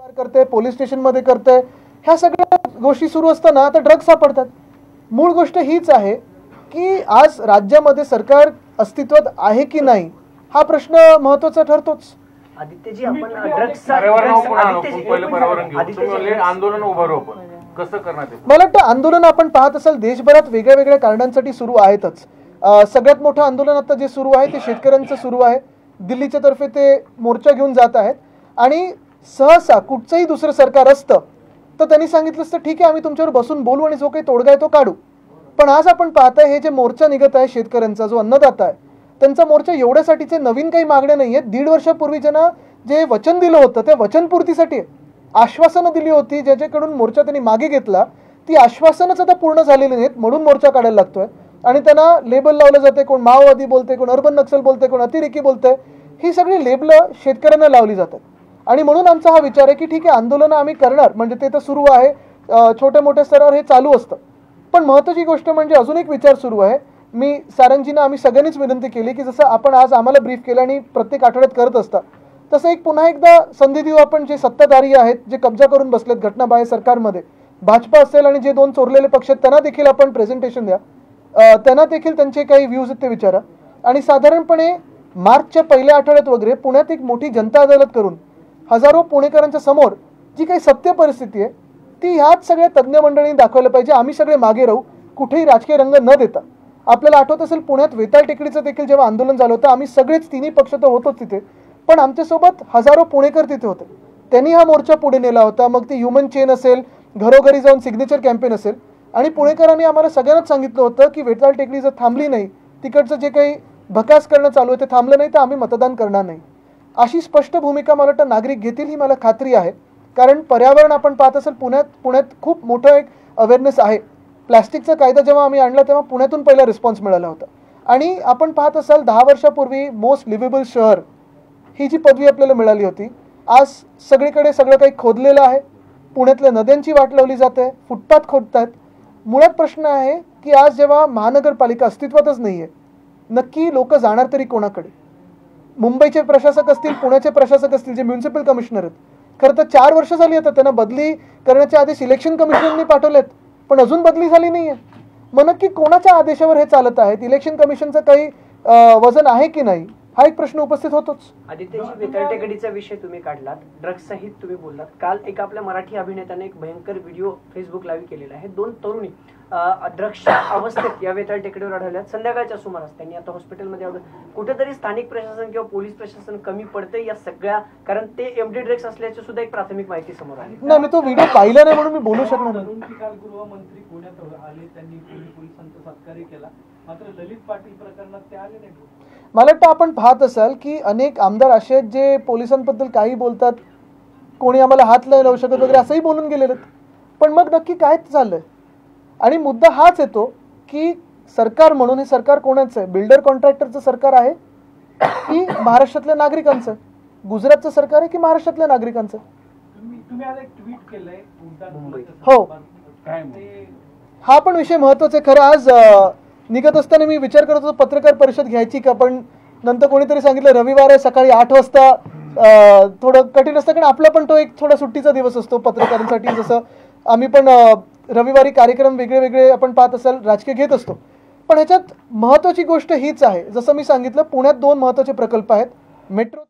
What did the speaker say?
करते, पोलीस स्टेशनमध्ये करते, ह्या सगळ्या गोष्टी सुरू असताना आता ड्रग्ज सापडतात. मूळ गोष्ट हीच आहे की आज राज्यामध्ये सरकार अस्तित्वात आहे की नाही हा प्रश्न महत्त्वाचा ठरतोच. आदित्यजी, आपण ड्रग्स आंदोलन उभारू आपण कसं करणार? मला वाटतं आंदोलन आपण पाहत असाल देशभरात वेगळ्या वेगळ्या कारणांसाठी सुरू आहेतच. सगळ्यात मोठं आंदोलन आता जे सुरू आहे ते शेतकऱ्यांचं सुरू आहे. दिल्लीच्या तर्फे ते मोर्चा घेऊन जात आहेत आणि सहसा कुठचंही दुसरं सरकार असतं तर त्यांनी सांगितलं असतं ठीक आहे आम्ही तुमच्यावर बसून बोलू आणि जो काही तोडगा आहे तो काढू. पण आज आपण पाहताय हे जे मोर्चा निघत आहे शेतकऱ्यांचा, जो अन्नदाता आहे त्यांचा मोर्चा एवढ्यासाठीचे नवीन काही मागण्या नाही आहेत. 1.5 वर्षापूर्वी ज्यांना जे वचन दिलं होतं त्या वचनपूर्तीसाठी आश्वासनं दिली होती, ज्याच्याकडून मोर्चा त्यांनी मागे घेतला, ती आश्वासनच आता पूर्ण झालेली नाहीत म्हणून मोर्चा काढायला लागतोय. आणि त्यांना लेबल लावलं जाते, कोण माओवादी बोलते, कोण अर्बन नक्सल बोलते, कोण अतिरेकी बोलते. ही सगळी लेबलं शेतकऱ्यांना लावली जातात आणि म्हणून आमचा हा विचार आहे की ठीक आहे आंदोलनं आम्ही करणार, म्हणजे ते तर सुरू आहे, छोट्या मोठ्या स्तरावर हे चालू असतं. पण महत्त्वाची गोष्ट म्हणजे अजून एक विचार सुरू आहे. मी सारंगजींना आम्ही सगळ्यांनीच विनंती केली की जसं आपण आज आम्हाला ब्रीफ केलं आणि प्रत्येक आठवड्यात करत असता तसं एक पुन्हा एकदा संधी देऊ आपण. जे सत्ताधारी आहेत, जे कब्जा करून बसलेत घटनाबाह्य सरकारमध्ये, भाजपा असेल आणि जे 2 चोरलेले पक्ष आहेत त्यांना देखील आपण प्रेझेंटेशन द्या, त्यांना देखील त्यांचे काही व्ह्यूज आहेत ते विचारा. आणि साधारणपणे मार्चच्या पहिल्या आठवड्यात वगैरे पुण्यात एक मोठी जनता अदालत करून हजारो पुणेकरांच्या समोर जी काही सत्य परिस्थिती आहे ती ह्याच सगळ्या तज्ज्ञ मंडळींनी दाखवायला पाहिजे. आम्ही सगळे मागे राहू, कुठेही राजकीय रंग न देता. आपल्याला आठवत असेल पुण्यात वेताळ टेकडीचं देखील जेव्हा आंदोलन झालं होतं आम्ही सगळेच तिन्ही पक्ष तर होतोच तिथे, पण आमच्यासोबत हजारो पुणेकर तिथे होते. त्यांनी हा मोर्चा पुढे नेला होता. मग ती ह्युमन चेन असेल, घरोघरी जाऊन सिग्नेचर कॅम्पेन असेल, आणि पुणेकरांनी आम्हाला सगळ्यांनाच सांगितलं होतं की वेताळ टेकडी जर थांबली नाही, तिकडचं जे काही भकास करणं चालू आहे ते थांबलं नाही तर आम्ही मतदान करणार नाही. अशी स्पष्ट भूमिका मला वाटतं नागरिक घेतील ही मला खात्री आहे. कारण पर्यावरण आपण पाहत असेल पुण्यात खूप मोठं एक अवेअरनेस आहे. प्लॅस्टिकचा कायदा जेव्हा आम्ही आणला तेव्हा पुण्यातून पहिला रिस्पॉन्स मिळाला होता. आणि आपण पाहत असाल 10 वर्षापूर्वी मोस्ट लिव्हेबल शहर ही जी पदवी आपल्याला मिळाली होती, आज सगळीकडे सगळं काही खोदलेलं आहे. पुण्यातल्या नद्यांची वाट लावली जाते, फुटपाथ खोदतायत. मुळात प्रश्न आहे की आज जेव्हा महानगरपालिका अस्तित्वातच नाही आहे, नक्की लोक जाणार तरी कोणाकडे? मुंबईचे प्रशासक असतील, पुण्याचे प्रशासक असतील, जे म्युन्सिपल कमिशनर आहेत, खरं तर 4 वर्ष झाली आता त्यांना बदली करण्याच्या आदेश इलेक्शन कमिशनरनी पाठवलेत, पण अजून बदली झाली नाही आहे. मग नक्की कोणाच्या आदेशावर हे चालत आहेत? इलेक्शन कमिशनचं काही वजन आहे की नाही हा एक प्रश्न उपस्थित होतोच. आदित्यजी, वेताळ टेकडीचा विषय तुम्ही काढलात, ड्रग्ज सहित तुम्ही बोललात. काल एक आपल्या मराठी अभिनेत्याने एक भयंकर व्हिडिओ फेसबुक लाईव्ह केलेला आहे. 2 तरुणी ड्रग्सच्या अवस्थेत या वेताळ टेकडीवर आढळल्यात. संध्याकाळच्या सुमारास त्यांनी आता हॉस्पिटलमध्ये कुठेतरी स्थानिक प्रशासन किंवा पोलीस प्रशासन कमी पडते या सगळ्या, कारण ते एमडी ड्रग्स असल्याची सुद्धा एक प्राथमिक माहिती समोर आली. नाही, मी तो व्हिडिओ पाहिला नाही म्हणून मी बोलू शकणार नाही. काल गृहमंत्री पुण्यात आले, त्यांनी पोलिसांचा सत्कार केला, मात्र ललित पाटील प्रकरणात ते आले नाही. मला वाटतं आपण पाहत असाल की अनेक आमदार असे आहेत जे पोलिसांबद्दल काही बोलतात, कोणी आम्हाला हात नाही लावू शकत वगैरे असंही बोलून गेलेले. पण मग नक्की काय चाललंय? आणि मुद्दा हाच येतो की सरकार म्हणून हे सरकार कोणाचं आहे? बिल्डर कॉन्ट्रॅक्टरचं सरकार आहे की महाराष्ट्रातल्या नागरिकांचं? गुजरातचं सरकार आहे की महाराष्ट्रातल्या नागरिकांचं? तुम्ही आज एक ट्विट केलंय हो, हा पण विषय महत्वाचा आहे. खरं आज निघत असताना मी विचार करत होतो पत्रकार परिषद घ्यायची का, पण नंतर कोणीतरी सांगितलं रविवार आहे, सकाळी 8 वाजता थोडं कठीण असतं, कारण आपला पण तो एक थोडा सुट्टीचा दिवस असतो पत्रकारांसाठी. जसं आम्ही पण रविवारी कार्यक्रम वेगळे वेगळे आपण पाहत असाल राजकीय घेत असतो. पण ह्याच्यात महत्त्वाची गोष्ट हीच आहे, जसं मी सांगितलं पुण्यात 2 महत्त्वाचे प्रकल्प आहेत. मेट्रो